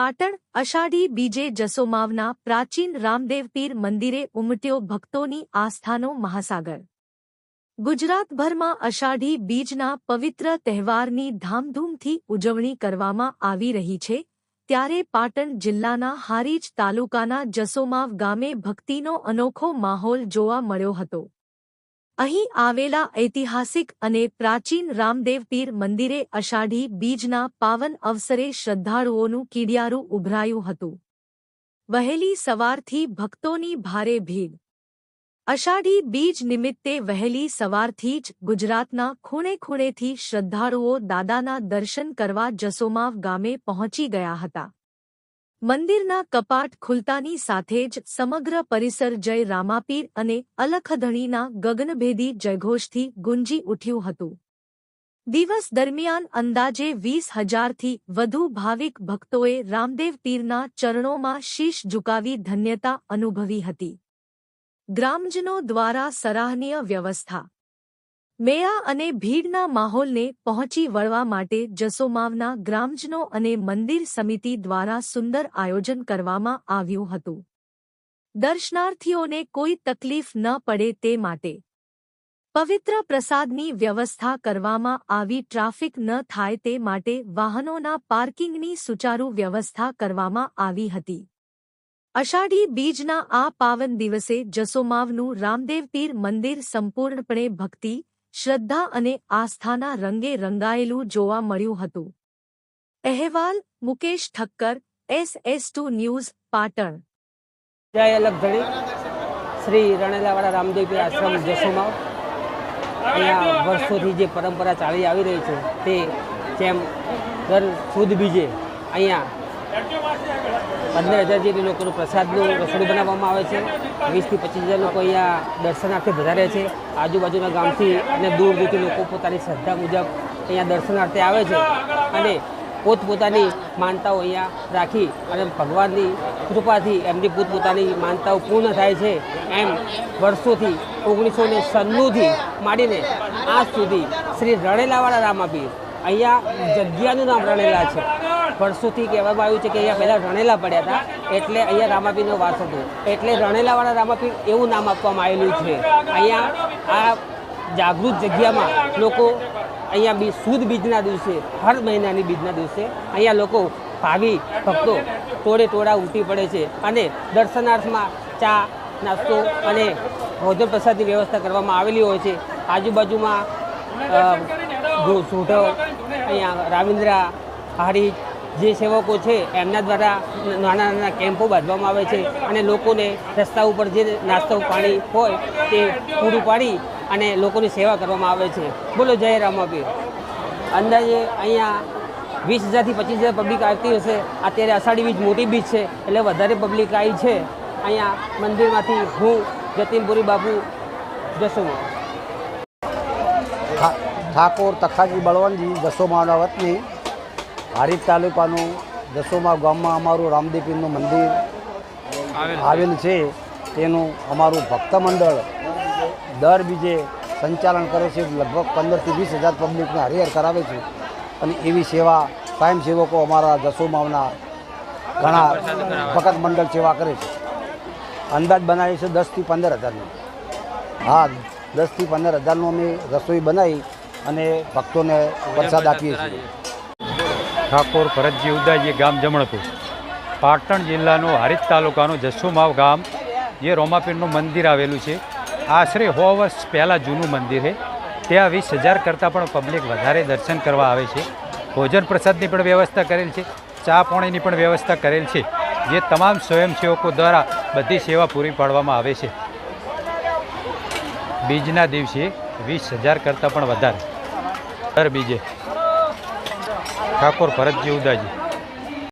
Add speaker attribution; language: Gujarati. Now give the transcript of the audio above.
Speaker 1: પાટણ અષાઢી બીજે જસોમાવના પ્રાચીન રામદેવપીર મંદિરે ઉમટ્યો ભક્તોની આસ્થાનો મહાસાગર। ગુજરાતભરમાં અષાઢી બીજના પવિત્ર તહેવારની ધામધૂમથી ઉજવણી કરવામાં આવી રહી છે, ત્યારે પાટણ જિલ્લાના હારીજ તાલુકાના જસોમાવ ગામે ભક્તિનો અનોખો માહોલ જોવા મળ્યો હતો। અહીં આવેલા ઐતિહાસિક અને પ્રાચીન રામદેવપીર મંદિરે અષાઢી બીજના પાવન અવસરે શ્રદ્ધાળુઓનું કીડિયારું ઉભરાયું હતું। વહેલી સવારથી ભક્તોની ભારે ભીડ। અષાઢી બીજ નિમિત્તે વહેલી સવારથી જ ગુજરાતના ખૂણે ખૂણેથી શ્રદ્ધાળુઓ દાદાના દર્શન કરવા જસોમાવ ગામે પહોંચી ગયા હતા। મંદિરના કપાટ ખુલતાની સાથે જ સમગ્ર પરિસર જય રામાપીર અને અલખધણીના ગગનભેદી જયઘોષથી ગુંજી ઉઠ્યું હતું। દિવસ દરમિયાન અંદાજે 20,000થી વધુ ભાવિક ભક્તોએ રામદેવપીરના ચરણોમાં શીશ ઝુકાવી ધન્યતા અનુભવી હતી। ગ્રામજનો દ્વારા સરાહનીય વ્યવસ્થા, મેળા અને ભીડના માહોલને પહોંચી વળવા માટે જસોમાવના ગ્રામજનો અને મંદિર સમિતિ દ્વારા સુંદર આયોજન કરવામાં આવ્યું હતું। દર્શનાર્થીઓને કોઈ તકલીફ ન પડે તે માટે પવિત્ર પ્રસાદની વ્યવસ્થા કરવામાં આવી। ટ્રાફિક ન થાય તે માટે વાહનોના પાર્કિંગની સુચારુ વ્યવસ્થા કરવામાં આવી હતી। અષાઢી બીજના આ પાવન દિવસે જસોમાવનું રામદેવપીર મંદિર સંપૂર્ણપણે ભક્તિ, શ્રદ્ધા અને આસ્થાના રંગે રંગાયેલું જોવા મળ્યું હતું। અહેવાલ મુકેશ ઠક્કર, SS2 ન્યૂઝ, પાટણ।
Speaker 2: જય અલખધણી શ્રી રણેલાવાળા રામદેવપીર આશ્રમ જસોમાવ। અહીંયા વર્ષોથી જે પરંપરા ચાલી આવી રહી છે તે જેમ દર સુદ બીજે અહીંયા 15,000 જેટલી લોકોનું પ્રસાદનું રસોડું બનાવવામાં આવે છે। 20,000થી 25,000 લોકો અહીંયા દર્શનાર્થે વધારે છે। આજુબાજુના ગામથી અને દૂર દૂરથી લોકો પોતાની શ્રદ્ધા મુજબ અહીંયા દર્શનાર્થે આવે છે અને પોતપોતાની માનતાઓ અહીંયા રાખી અને ભગવાનની કૃપાથી એમની પોતપોતાની માનતાઓ પૂર્ણ થાય છે। એમ વર્ષોથી 1996થી માંડીને આજ સુધી શ્રી રણેલાવાળા રામાપીર, અહીંયા જગ્યાનું નામ રણેલા છે। વર્ષોથી કહેવામાં આવ્યું છે કે અહીંયા પહેલાં રણેલા પડ્યા હતા, એટલે અહીંયા રામાપીરનો વાસ હતો, એટલે રણેલાવાળા રામાપીર એવું નામ આપવામાં આવેલું છે। અહીંયા આ જાગૃત જગ્યામાં લોકો અહીંયા સુદ બીજના દિવસે, હર મહિનાની બીજના દિવસે અહીંયા લોકો ભાવિ ભક્તો ટોળા ઉમટી પડે છે અને દર્શનાર્થમાં ચા, નાસ્તો અને ભોજન પ્રસાદની વ્યવસ્થા કરવામાં આવેલી હોય છે। આજુબાજુમાં સોઢવ, અહીંયા રાવિન્દ્રા, હારીજ જે સેવકો છે એમના દ્વારા નાના નાના કેમ્પો બાંધવામાં આવે છે અને લોકોને રસ્તા ઉપર જે નાસ્તો પાણી હોય તે પૂરું પાડી અને લોકોની સેવા કરવામાં આવે છે। બોલો જય રામાપીર। અંદાજે અહીંયા 20,000થી 25,000 પબ્લિક આવતી હશે। અત્યારે અષાઢી બીજ મોટી બીજ છે એટલે વધારે પબ્લિક આવી છે। અહીંયા મંદિરમાંથી હું જતીનપુરી બાપુ, જસોમાવ।
Speaker 3: ઠાકોર તખાજી બળવંતજી, જસોમાવના વતની, હારીજ તાલુકાનું જસોમાવ ગામમાં અમારું રામદેવપીરનું મંદિર આવેલું છે। તેનું અમારું ભક્ત મંડળ દર બીજે સંચાલન કરે છે। લગભગ 15,000થી 20,000 પબ્લિકને હરિહર કરાવે છે અને એવી સેવા સ્વયંસેવકો અમારા જસોમાવના ઘણા ભક્ત મંડળ સેવા કરે છે। અંદાજ બનાવી છે 10,000થી 15,000નો। હા, 10,000થી 15,000નો અમે રસોઈ બનાવી અને ભક્તોને પ્રસાદ આપીએ છીએ।
Speaker 4: ઠાકોર ભરતજી ઉદાજી, ગામ જમણપુર, પાટણ જિલ્લાનું હારીજ તાલુકાનું જસોમાવ ગામ, જે રામાપીરનું મંદિર આવેલું છે। આશરે 100 વર્ષ પહેલાં જૂનું મંદિર છે। ત્યાં 20,000 કરતાં પણ પબ્લિક વધારે દર્શન કરવા આવે છે। ભોજન પ્રસાદની પણ વ્યવસ્થા કરેલ છે, ચા પાણીની પણ વ્યવસ્થા કરેલ છે, જે તમામ સ્વયંસેવકો દ્વારા બધી સેવા પૂરી પાડવામાં આવે છે। બીજના દિવસે 20,000 કરતાં પણ વધારે દર બીજે ઠાકોર ભરતજી ઉદાજી।